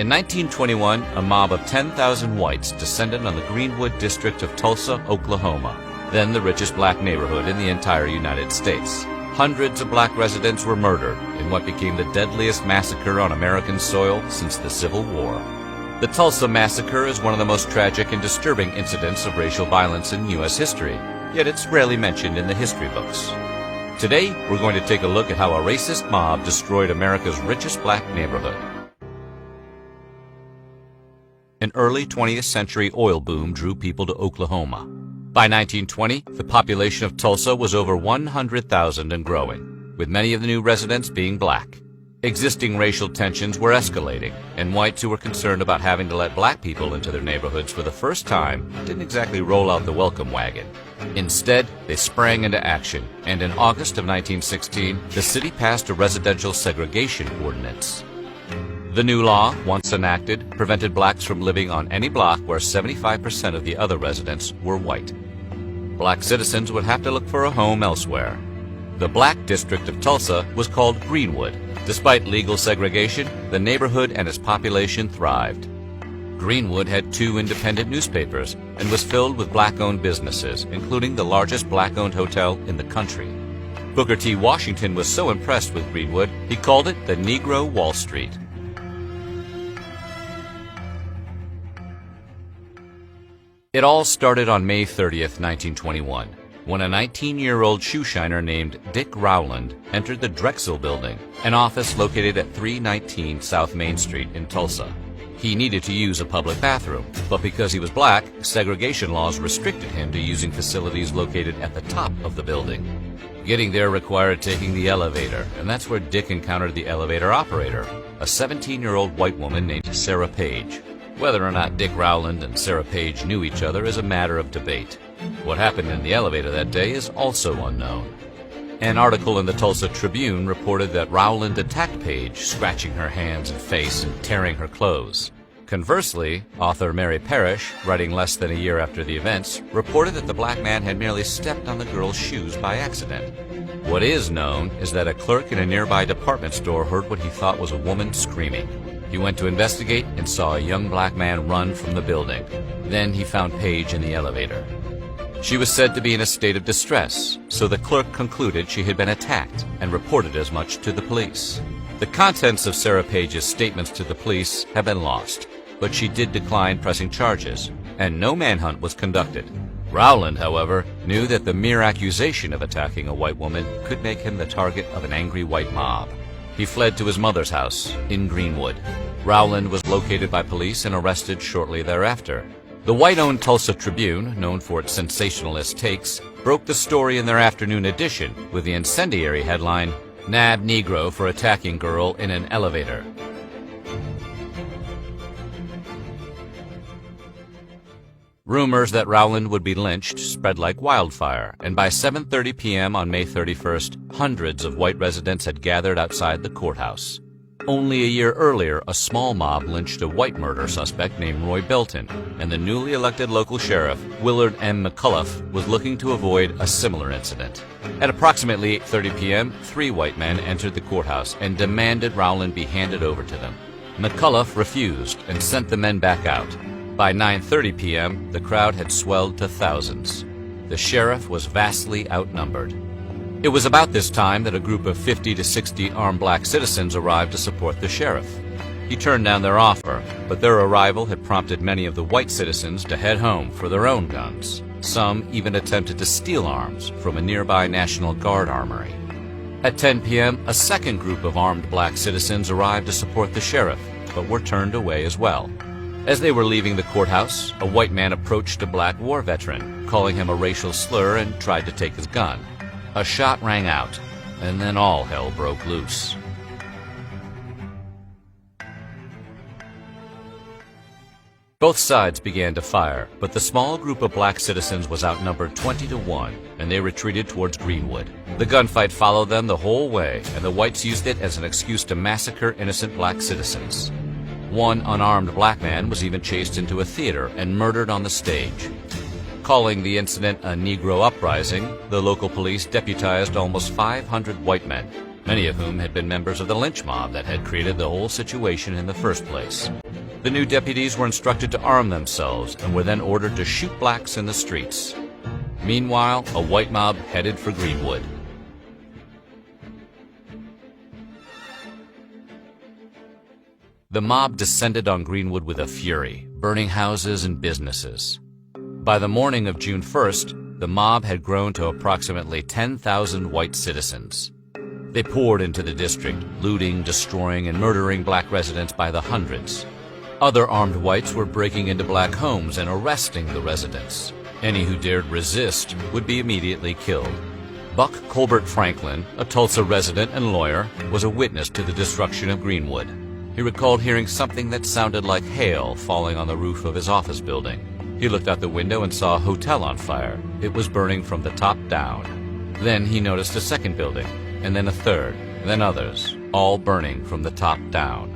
In 1921, a mob of 10,000 whites descended on the Greenwood district of Tulsa, Oklahoma, then the richest black neighborhood in the entire United States. Hundreds of black residents were murdered in what became the deadliest massacre on American soil since the Civil War. The Tulsa Massacre is one of the most tragic and disturbing incidents of racial violence in U.S. history, yet it's rarely mentioned in the history books. Today, we're going to take a look at how a racist mob destroyed America's richest black neighborhood. An early 20th century oil boom drew people to Oklahoma. By 1920, the population of Tulsa was over 100,000 and growing, with many of the new residents being black. Existing racial tensions were escalating, and whites who were concerned about having to let black people into their neighborhoods for the first time didn't exactly roll out the welcome wagon. Instead, they sprang into action, and in August of 1916, the city passed a residential segregation ordinance. The new law, once enacted, prevented blacks from living on any block where 75% of the other residents were white. Black citizens would have to look for a home elsewhere. The black district of Tulsa was called Greenwood. Despite legal segregation, the neighborhood and its population thrived. Greenwood had 2 independent newspapers and was filled with black-owned businesses, including the largest black-owned hotel in the country. Booker T. Washington was so impressed with Greenwood, he called it the Negro Wall Street. It all started on May 30th, 1921, when a 19-year-old shoe shiner named Dick Rowland entered the Drexel Building, an office located at 319 South Main Street in Tulsa. He needed to use a public bathroom, but because he was black, segregation laws restricted him to using facilities located at the top of the building. Getting there required taking the elevator, and that's where Dick encountered the elevator operator, a 17-year-old white woman named Sarah Page. Whether or not Dick Rowland and Sarah Page knew each other is a matter of debate. What happened in the elevator that day is also unknown. An article in the Tulsa Tribune reported that Rowland attacked Page, scratching her hands and face and tearing her clothes. Conversely, author Mary Parrish, writing less than a year after the events, reported that the black man had merely stepped on the girl's shoes by accident. What is known is that a clerk in a nearby department store heard what he thought was a woman screaming. He went to investigate and saw a young black man run from the building. Then he found Page in the elevator. She was said to be in a state of distress, so the clerk concluded she had been attacked and reported as much to the police. The contents of Sarah Page's statements to the police have been lost, but she did decline pressing charges, and no manhunt was conducted. Rowland, however, knew that the mere accusation of attacking a white woman could make him the target of an angry white mob. He fled to his mother's house in Greenwood. Rowland was located by police and arrested shortly thereafter. The white-owned Tulsa Tribune, known for its sensationalist takes, broke the story in their afternoon edition with the incendiary headline, "Nab Negro for Attacking Girl in an Elevator." Rumors that Rowland would be lynched spread like wildfire, and by 7:30 p.m. on May 31st, hundreds of white residents had gathered outside the courthouse. Only a year earlier, a small mob lynched a white murder suspect named Roy Belton, and the newly elected local sheriff, Willard M. McCullough, was looking to avoid a similar incident. At approximately 8:30 p.m., 3 white men entered the courthouse and demanded Rowland be handed over to them. McCullough refused and sent the men back out. By 9:30 p.m., the crowd had swelled to thousands. The sheriff was vastly outnumbered. It was about this time that a group of 50 to 60 armed black citizens arrived to support the sheriff. He turned down their offer, but their arrival had prompted many of the white citizens to head home for their own guns. Some even attempted to steal arms from a nearby National Guard armory. At 10 p.m., a second group of armed black citizens arrived to support the sheriff, but were turned away as well. As they were leaving the courthouse, a white man approached a black war veteran, calling him a racial slur, and tried to take his gun. A shot rang out, and then all hell broke loose. Both sides began to fire, but the small group of black citizens was outnumbered 20-1, and they retreated towards Greenwood. The gunfight followed them the whole way, and the whites used it as an excuse to massacre innocent black citizens. One unarmed black man was even chased into a theater and murdered on the stage. Calling the incident a Negro uprising, the local police deputized almost 500 white men. many of whom had been members of the lynch mob that had created the whole situation in the first place. The new deputies were instructed to arm themselves and were then ordered to shoot blacks in the streets. Meanwhile, a white mob headed for Greenwood. The mob descended on Greenwood with a fury, burning houses and businesses. By the morning of June 1st, the mob had grown to approximately 10,000 white citizens. They poured into the district, looting, destroying, and murdering black residents by the hundreds. Other armed whites were breaking into black homes and arresting the residents. Any who dared resist would be immediately killed. Buck Colbert Franklin, a Tulsa resident and lawyer, was a witness to the destruction of Greenwood. He recalled hearing something that sounded like hail falling on the roof of his office building. He looked out the window and saw a hotel on fire. It was burning from the top down. Then he noticed a second building, and then a third, then others, all burning from the top down.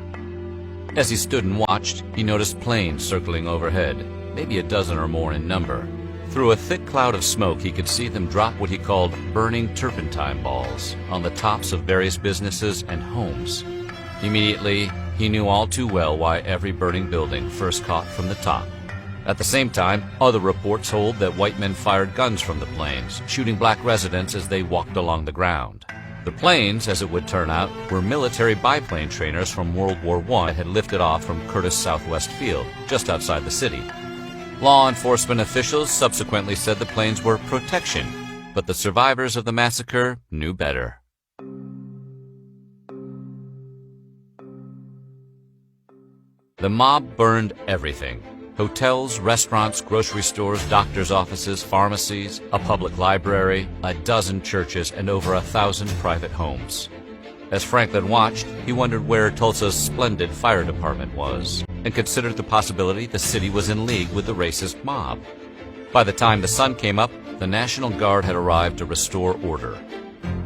As he stood and watched, he noticed planes circling overhead, maybe a dozen or more in number. Through a thick cloud of smoke, he could see them drop what he called burning turpentine balls on the tops of various businesses and homes. Immediately, he knew all too well why every burning building first caught from the top. At the same time, other reports hold that white men fired guns from the planes, shooting black residents as they walked along the ground. The planes, as it would turn out, were military biplane trainers from World War I that had lifted off from Curtis Southwest Field, just outside the city. Law enforcement officials subsequently said the planes were protection, but the survivors of the massacre knew better. The mob burned everything: hotels, restaurants, grocery stores, doctors' offices, pharmacies, a public library, a dozen churches, and over 1,000 private homes. As Franklin watched, he wondered where Tulsa's splendid fire department was, and considered the possibility the city was in league with the racist mob. By the time the sun came up, the National Guard had arrived to restore order.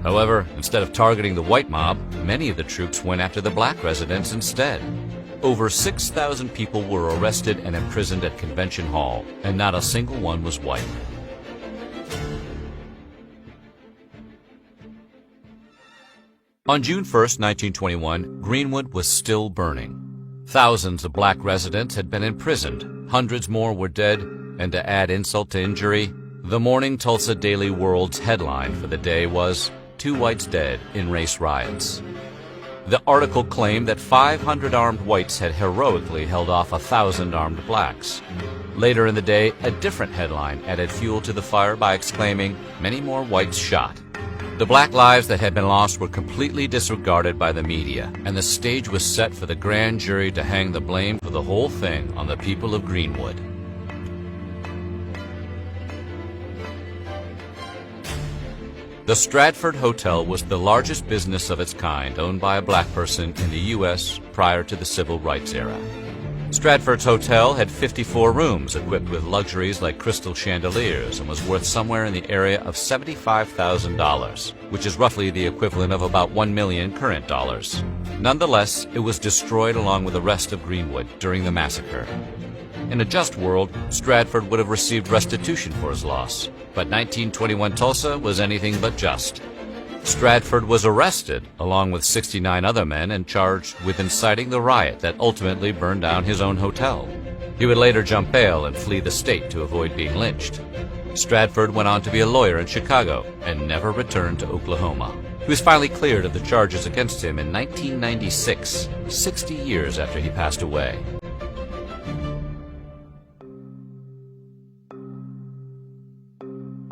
However, instead of targeting the white mob, many of the troops went after the black residents instead. Over 6,000 people were arrested and imprisoned at Convention Hall, and not a single one was white. On June 1st, 1921, Greenwood was still burning. Thousands of black residents had been imprisoned, hundreds more were dead, and to add insult to injury, the Morning Tulsa Daily World's headline for the day was, "Two Whites Dead in Race Riots." The article claimed that 500 armed whites had heroically held off 1,000 armed blacks. Later in the day, a different headline added fuel to the fire by exclaiming, "Many more whites shot." The black lives that had been lost were completely disregarded by the media, and the stage was set for the grand jury to hang the blame for the whole thing on the people of Greenwood. The Stratford Hotel was the largest business of its kind owned by a black person in the U.S. prior to the Civil Rights era. Stratford's hotel had 54 rooms equipped with luxuries like crystal chandeliers and was worth somewhere in the area of $75,000, which is roughly the equivalent of about $1 million current dollars. Nonetheless, it was destroyed along with the rest of Greenwood during the massacre. In a just world, Stratford would have received restitution for his loss, but 1921 Tulsa was anything but just. Stratford was arrested, along with 69 other men, and charged with inciting the riot that ultimately burned down his own hotel. He would later jump bail and flee the state to avoid being lynched. Stratford went on to be a lawyer in Chicago and never returned to Oklahoma. He was finally cleared of the charges against him in 1996, 60 years after he passed away.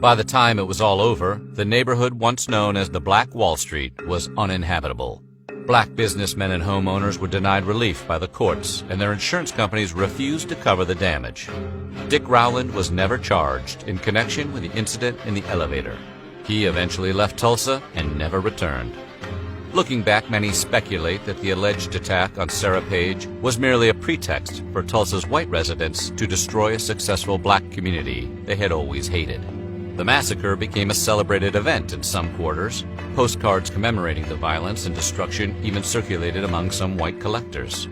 By the time it was all over, the neighborhood once known as the Black Wall Street was uninhabitable. Black businessmen and homeowners were denied relief by the courts, and their insurance companies refused to cover the damage. Dick Rowland was never charged in connection with the incident in the elevator. He eventually left Tulsa and never returned. Looking back, many speculate that the alleged attack on Sarah Page was merely a pretext for Tulsa's white residents to destroy a successful black community they had always hated. The massacre became a celebrated event in some quarters. Postcards commemorating the violence and destruction even circulated among some white collectors.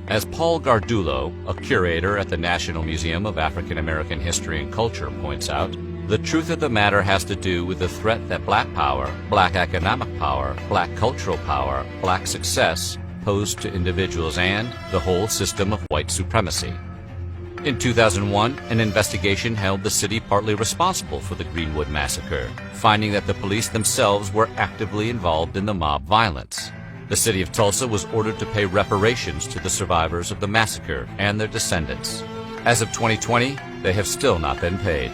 As Paul Gardulo, a curator at the National Museum of African American History and Culture, points out, The truth of the matter has to do with the threat that black power, black economic power, black cultural power, black success posed to individuals and the whole system of white supremacy. In 2001, an investigation held the city partly responsible for the Greenwood Massacre, finding that the police themselves were actively involved in the mob violence. The city of Tulsa was ordered to pay reparations to the survivors of the massacre and their descendants. As of 2020, they have still not been paid.